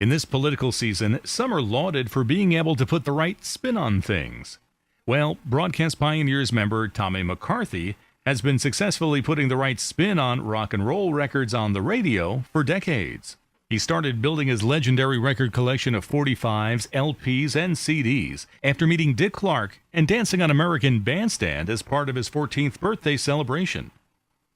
In this political season, some are lauded for being able to put the right spin on things. Well, Broadcast Pioneers member Tommy McCarthy has been successfully putting the right spin on rock and roll records on the radio for decades. He started building his legendary record collection of 45s, LPs, and CDs after meeting Dick Clark and dancing on American Bandstand as part of his 14th birthday celebration.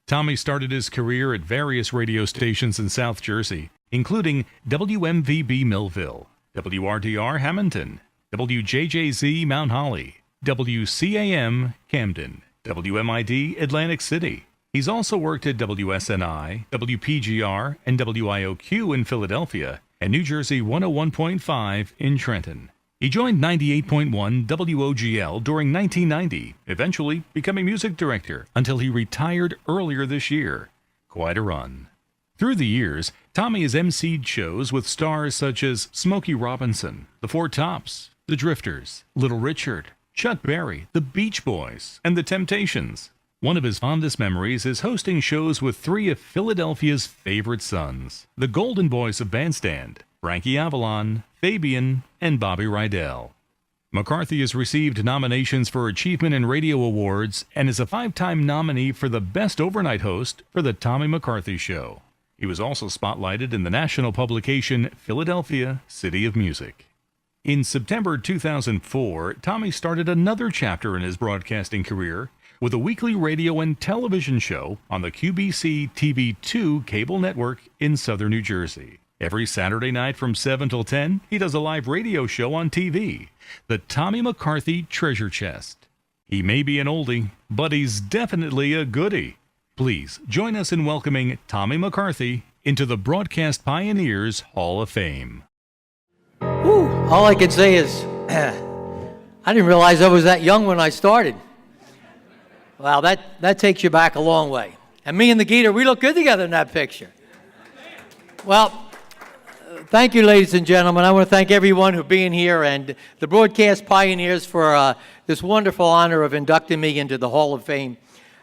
Tommy started his career at various radio stations in South Jersey, including WMVB Millville, WRDR Hamilton, WJJZ Mount Holly, WCAM Camden, WMID Atlantic City. He's also worked at WSNI, WPGR, and WIOQ in Philadelphia, and New Jersey 101.5 in Trenton. He joined 98.1 WOGL during 1990, eventually becoming music director until he retired earlier this year. Quite a run. Through the years, Tommy has emceed shows with stars such as Smokey Robinson, The Four Tops, The Drifters, Little Richard, Chuck Berry, The Beach Boys, and The Temptations. One of his fondest memories is hosting shows with three of Philadelphia's favorite sons, the Golden Boys of Bandstand, Frankie Avalon, Fabian, and Bobby Rydell. McCarthy has received nominations for Achievement in Radio Awards and is a 5-time nominee for the Best Overnight Host for The Tommy McCarthy Show. He was also spotlighted in the national publication Philadelphia City of Music. In September 2004, Tommy started another chapter in his broadcasting career with a weekly radio and television show on the QBC TV2 cable network in southern New Jersey. Every Saturday night from 7 till 10, he does a live radio show on TV, the Tommy McCarthy Treasure Chest. He may be an oldie, but he's definitely a goodie. Please join us in welcoming Tommy McCarthy into the Broadcast Pioneers Hall of Fame. Whew, all I can say is, I didn't realize I was that young when I started. Wow, that takes you back a long way. And me and the Geeter, we look good together in that picture. Well, thank you, ladies and gentlemen. I want to thank everyone who being here and the Broadcast Pioneers for this wonderful honor of inducting me into the Hall of Fame.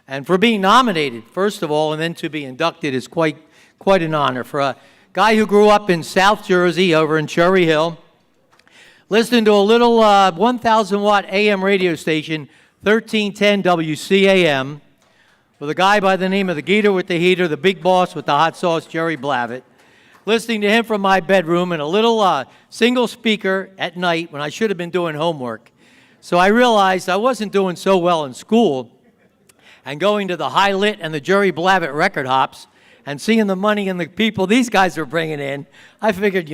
And for being nominated, first of all, and then to be inducted is quite an honor. For a guy who grew up in South Jersey over in Cherry Hill, listening to a little 1,000-watt AM radio station, 1310 WCAM, with a guy by the name of the Geeter with the heater, the big boss with the hot sauce, Jerry Blavitt, listening to him from my bedroom in a little single speaker at night when I should have been doing homework. So I realized I wasn't doing so well in school, and going to the High Lit and the Jerry Blavitt record hops and seeing the money and the people these guys are bringing in, I figured,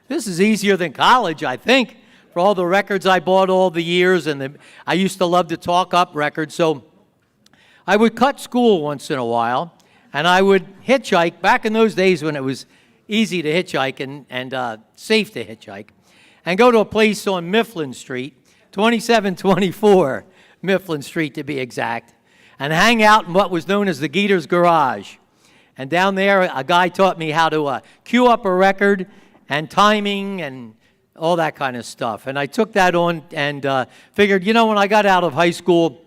this is easier than college, I think, for all the records I bought all the years, and I used to love to talk up records, so I would cut school once in a while, and I would hitchhike, back in those days when it was easy to hitchhike and safe to hitchhike, and go to a place on Mifflin Street, 2724 Mifflin Street to be exact, and hang out in what was known as the Geeter's Garage. And down there, a guy taught me how to cue up a record and timing and all that kind of stuff. And I took that on and figured, when I got out of high school,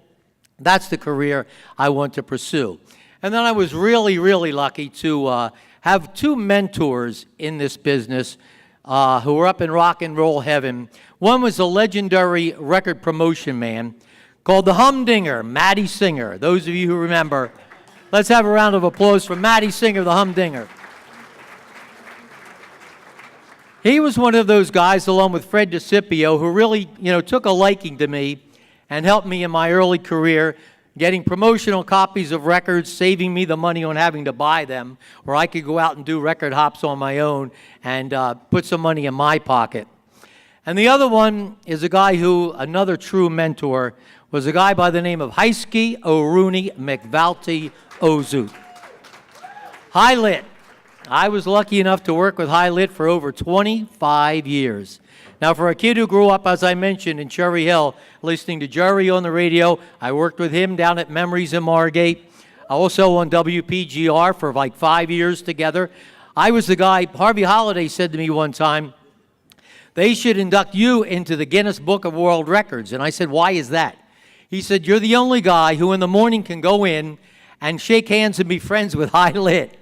that's the career I want to pursue. And then I was really, really lucky to have two mentors in this business who were up in rock and roll heaven. One was a legendary record promotion man called the Humdinger, Matty Singer. Those of you who remember, let's have a round of applause for Matty Singer, the Humdinger. He was one of those guys, along with Fred DeCipio, who really, took a liking to me and helped me in my early career, getting promotional copies of records, saving me the money on having to buy them, or I could go out and do record hops on my own and put some money in my pocket. And the other one is a guy who, another true mentor, was a guy by the name of Heisky O'Rooney McValty Ozut. High Lit. I was lucky enough to work with High Lit for over 25 years. Now, for a kid who grew up, as I mentioned, in Cherry Hill, listening to Jerry on the radio, I worked with him down at Memories in Margate, also on WPGR for like 5 years together. I was the guy, Harvey Holliday said to me one time, they should induct you into the Guinness Book of World Records. And I said, why is that? He said, you're the only guy who in the morning can go in and shake hands and be friends with High Lit.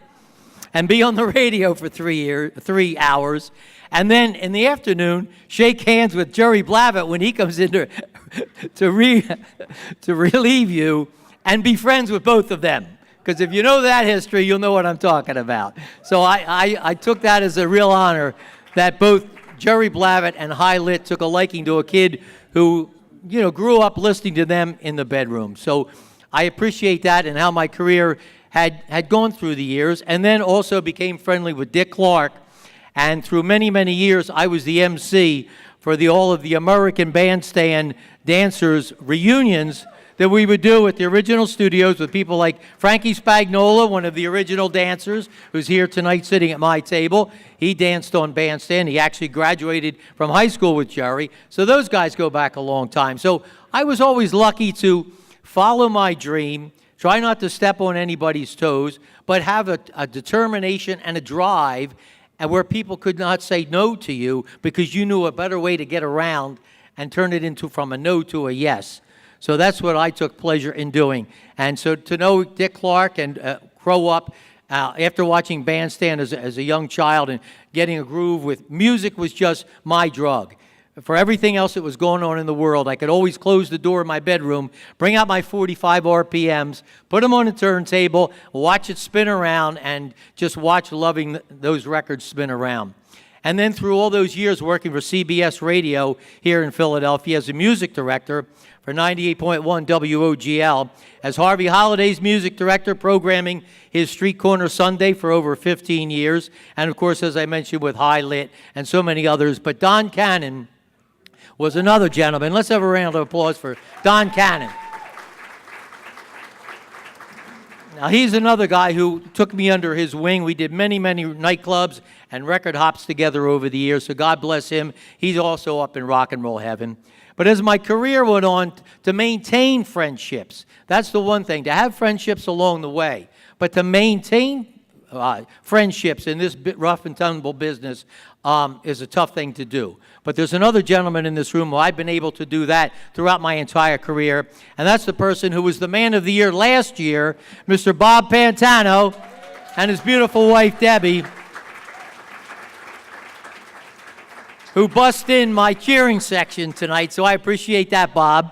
and be on the radio for 3 hours. And then in the afternoon, shake hands with Jerry Blavat when he comes in to relieve you, and be friends with both of them. Because if you know that history, you'll know what I'm talking about. So I took that as a real honor that both Jerry Blavat and High Lit took a liking to a kid who, grew up listening to them in the bedroom. So I appreciate that and how my career had gone through the years, and then also became friendly with Dick Clark. And through many, many years, I was the MC for all of the American Bandstand Dancers reunions that we would do at the original studios with people like Frankie Spagnola, one of the original dancers, who's here tonight sitting at my table. He danced on Bandstand. He actually graduated from high school with Jerry. So those guys go back a long time. So I was always lucky to follow my dream, try not to step on anybody's toes, but have a determination and a drive, and where people could not say no to you because you knew a better way to get around and turn it from a no to a yes. So that's what I took pleasure in doing. And so to know Dick Clark and grow up after watching Bandstand as a young child and getting a groove with music was just my drug. For everything else that was going on in the world, I could always close the door of my bedroom, bring out my 45 RPMs, put them on a turntable, watch it spin around, and just watch loving those records spin around. And then through all those years working for CBS Radio here in Philadelphia as a music director for 98.1 WOGL, as Harvey Holliday's music director, programming his Street Corner Sunday for over 15 years, and of course, as I mentioned, with High Lit and so many others. But Don Cannon was another gentleman. Let's have a round of applause for Don Cannon. Now, he's another guy who took me under his wing. We did many, many nightclubs and record hops together over the years, so God bless him. He's also up in rock and roll heaven. But as my career went on, to maintain friendships, that's the one thing, to have friendships along the way, but to maintain friendships in this rough and tumble business is a tough thing to do. But there's another gentleman in this room who I've been able to do that throughout my entire career, and that's the person who was the Man of the Year last year, Mr. Bob Pantano, and his beautiful wife, Debbie, who bust in my cheering section tonight, so I appreciate that, Bob.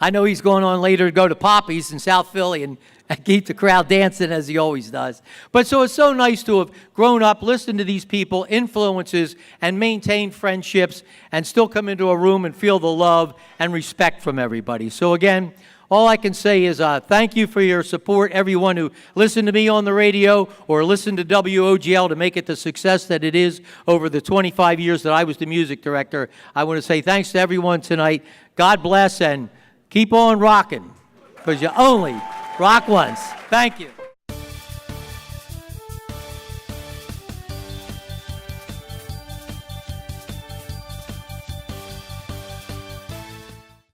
I know he's going on later to go to Poppy's in South Philly and keep the crowd dancing as he always does. But so it's so nice to have grown up, listened to these people, influences, and maintain friendships, and still come into a room and feel the love and respect from everybody. So again, all I can say is thank you for your support, everyone who listened to me on the radio or listened to WOGL to make it the success that it is over the 25 years that I was the music director. I want to say thanks to everyone tonight. God bless, and keep on rocking, because you only rock once. Thank you.